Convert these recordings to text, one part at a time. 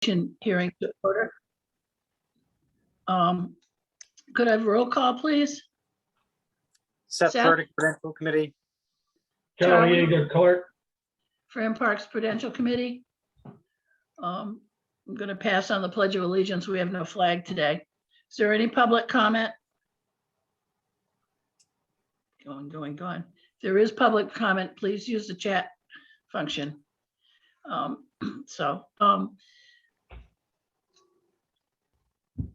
hearing to order. Could I have a roll call, please? Seth Seth? Burdick, Prudential Committee. Charlie? Charlie Yeager, clerk. Fran Parks Prudential Committee. I'm going to pass on the Pledge of Allegiance. We have no flag today. Is there any public comment? Going. If there is public comment, please use the chat function.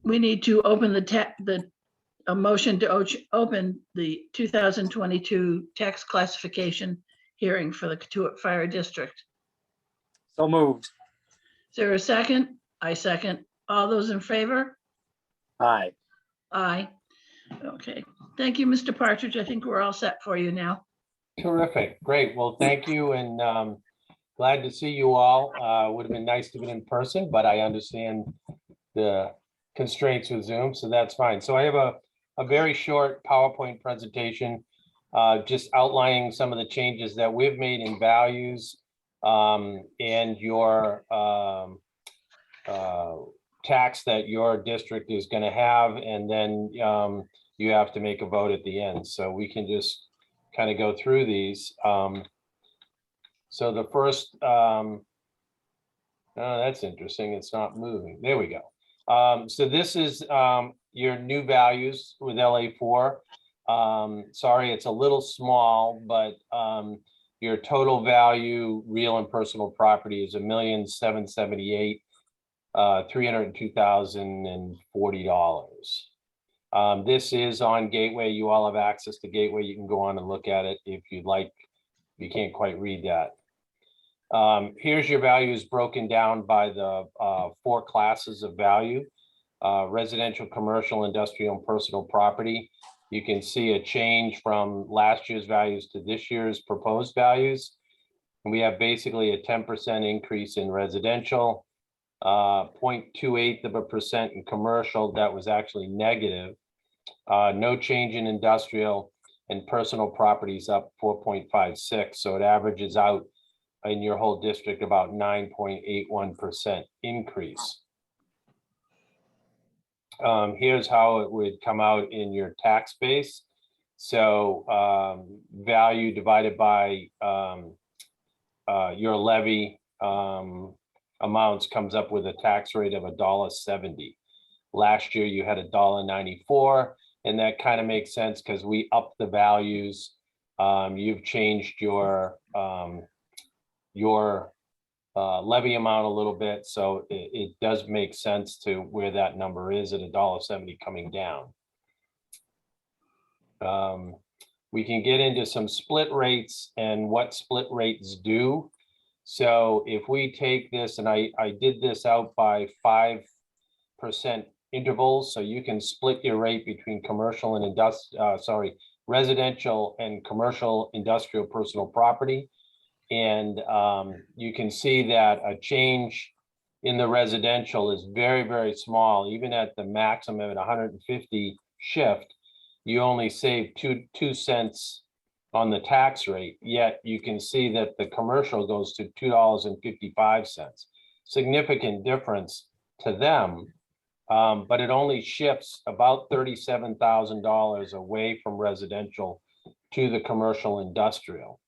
We need to open a motion to open the 2022 tax classification hearing for the Katuitt Fire District. So moved. Is there a second? I second. All those in favor? Aye. Aye. Okay. Thank you, Mr. Partridge. I think we're all set for you now. Terrific. Great. Well, thank you, and glad to see you all. Would have been nice to be in person, but I understand the constraints with Zoom, so that's fine. So I have a very short PowerPoint presentation, just outlining some of the changes that we've made in values and your tax that your district is going to have, and then you have to make a vote at the end. So we can just kind of go through these. So the first, oh, that's interesting. It's not moving. There we go. So this is your new values with LA4. Sorry, it's a little small, but your total value, real and personal property, is $1,778,302,040. This is on Gateway. You all have access to Gateway. You can go on and look at it if you'd like. You can't quite read that. Here's your values broken down by the 4 classes of value: residential, commercial, industrial, and personal property. You can see a change from last year's values to this year's proposed values. And we have basically a 10% increase in residential, 0.28% in commercial. That was actually negative. No change in industrial, and personal properties up 4.56. So it averages out in your whole district about 9.81% increase. Here's how it would come out in your tax base. So value divided by your levy amounts comes up with a tax rate of $1.70. Last year you had $1.94, and that kind of makes sense because we upped the values. You've changed your levy amount a little bit, so it does make sense to where that number is at $1.70 coming down. We can get into some split rates and what split rates do. So if we take this, and I did this out by 5% intervals, so you can split your rate between commercial and residential and commercial, industrial, personal property. And you can see that a change in the residential is very, very small. Even at the maximum at 150 shift, you only save 2 cents on the tax rate. Yet you can see that the commercial goes to $2.55. Significant difference to them, but it only shifts about $37,000 away from residential to the commercial industrial.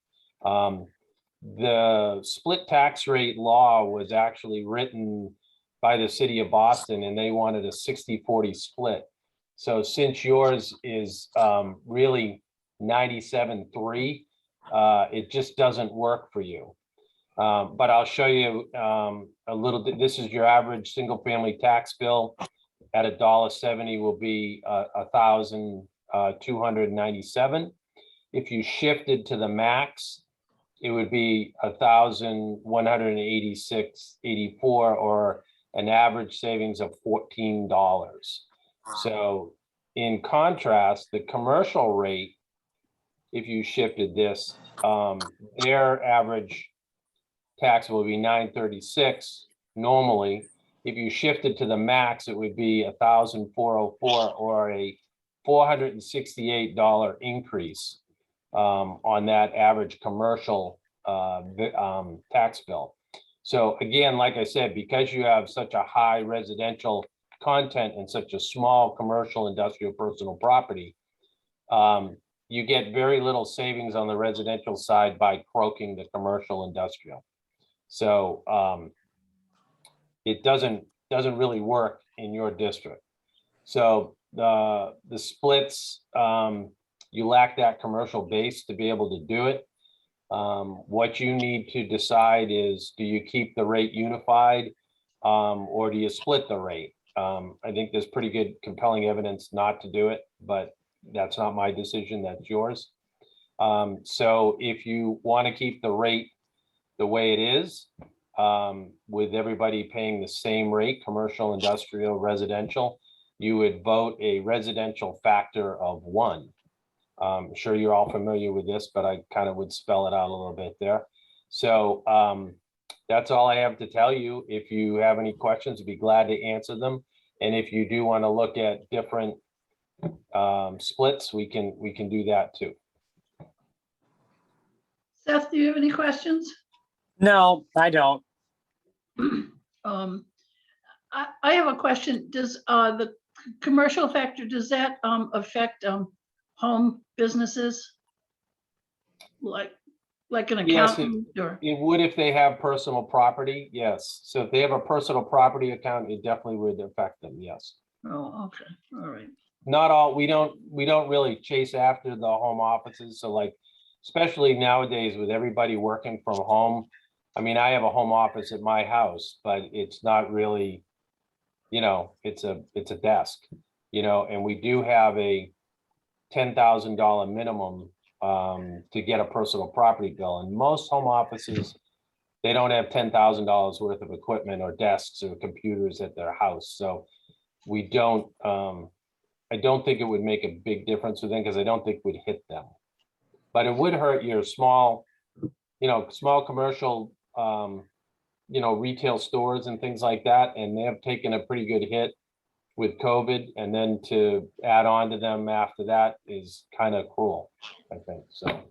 The split tax rate law was actually written by the city of Boston, and they wanted a 60-40 split. So since yours is really 97.3, it just doesn't work for you. But I'll show you a little bit. This is your average single family tax bill at $1.70 will be $1,297. If you shifted to the max, it would be $1,186.84, or an average savings of $14. So in contrast, the commercial rate, if you shifted this, their average tax will be $936 normally. If you shifted to the max, it would be $1,404, or a $468 increase on that average commercial tax bill. So again, like I said, because you have such a high residential content and such a small commercial, industrial, personal property, you get very little savings on the residential side by croaking the commercial industrial. So it doesn't really work in your district. So the splits, you lack that commercial base to be able to do it. What you need to decide is, do you keep the rate unified, or do you split the rate? I think there's pretty good compelling evidence not to do it, but that's not my decision, that's yours. So if you want to keep the rate the way it is, with everybody paying the same rate, commercial, industrial, residential, you would vote a residential factor of 1. I'm sure you're all familiar with this, but I kind of would spell it out a little bit there. So that's all I have to tell you. If you have any questions, I'd be glad to answer them. And if you do want to look at different splits, we can do that too. Seth, do you have any questions? No, I don't. I have a question. Does the commercial factor, does that affect home businesses? Like an Yes, accountant or? It would if they have personal property, yes. So if they have a personal property account, it definitely would affect them, yes. Oh, okay, all right. Not all, we don't really chase after the home offices. So like, especially nowadays with everybody working from home. I mean, I have a home office at my house, but it's not really, it's a desk, and we do have a $10,000 minimum to get a personal property bill. And most home offices, they don't have $10,000 worth of equipment or desks or computers at their house. So we don't, I don't think it would make a big difference with them, because I don't think we'd hit them. But it would hurt your small, small commercial, retail stores and things like that. And they have taken a pretty good hit with COVID, and then to add on to them after that is kind of cruel, I think. So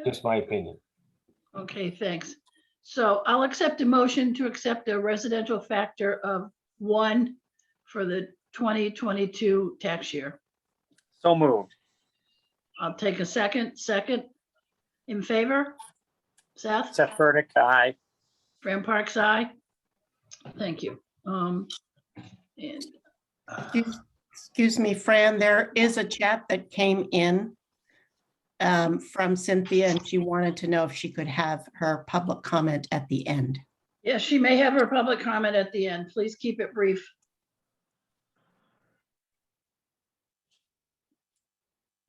just my opinion. Okay, thanks. So I'll accept a motion to accept a residential factor of 1 for the 2022 tax year. So moved. I'll take a second. In favor? Seth? Seth Burdick, aye. Fran Parks, aye. Thank you. And Excuse me, Fran, there is a chat that came in from Cynthia, and she wanted to know if she could have her public comment at the end. yes, she may have her public comment at the end. Please keep it brief.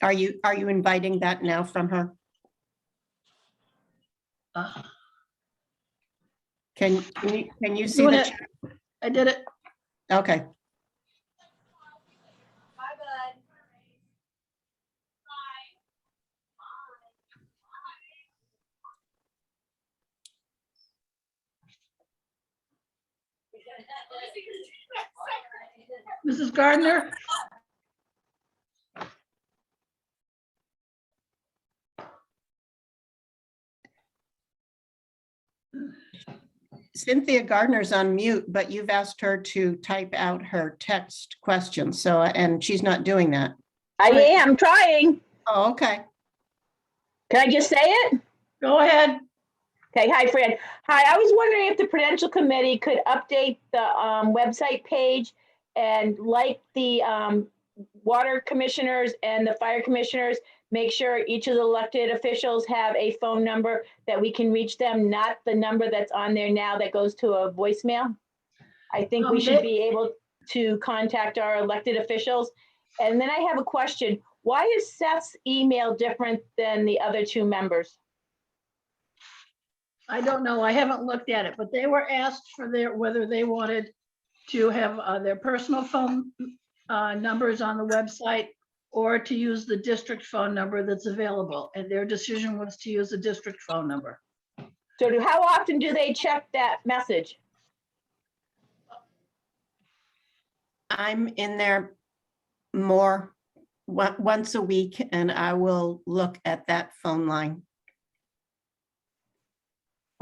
Are you inviting that now from her? Can you see Doing the it. chat? I did it. Okay. Mrs. Gardner? Cynthia Gardner's on mute, but you've asked her to type out her text question. So, and she's not doing that. I am trying. Oh, okay. Can I just say it? Go ahead. Okay, hi, Fran. Hi, I was wondering if the Prudential Committee could update the website page and, like the water commissioners and the fire commissioners, make sure each of the elected officials have a phone number that we can reach them, not the number that's on there now that goes to a voicemail. I think we should be able to contact our elected officials. And then I have a question. Why is Seth's email different than the other two members? I don't know. I haven't looked at it, but they were asked for whether they wanted to have their personal phone numbers on the website or to use the district phone number that's available. And their decision was to use the district phone number. So how often do they check that message? I'm in there more once a week, and I will look at that phone line.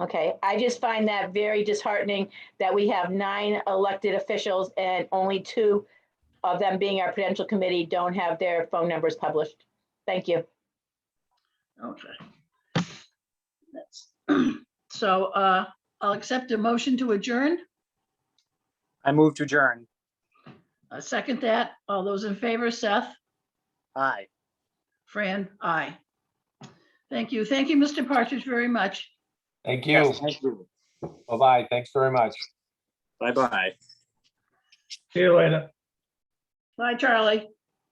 Okay, I just find that very disheartening that we have 9 elected officials and only 2 of them being our Prudential Committee don't have their phone numbers published. Thank you. Okay. So I'll accept a motion to adjourn. I move to adjourn. I second that. All those in favor, Seth? Aye. Fran? Aye. Thank you. Thank you, Mr. Partridge, very much. Thank you. Yes, thank you. Bye-bye. Thanks very much. Bye-bye. See you later. Bye, Charlie.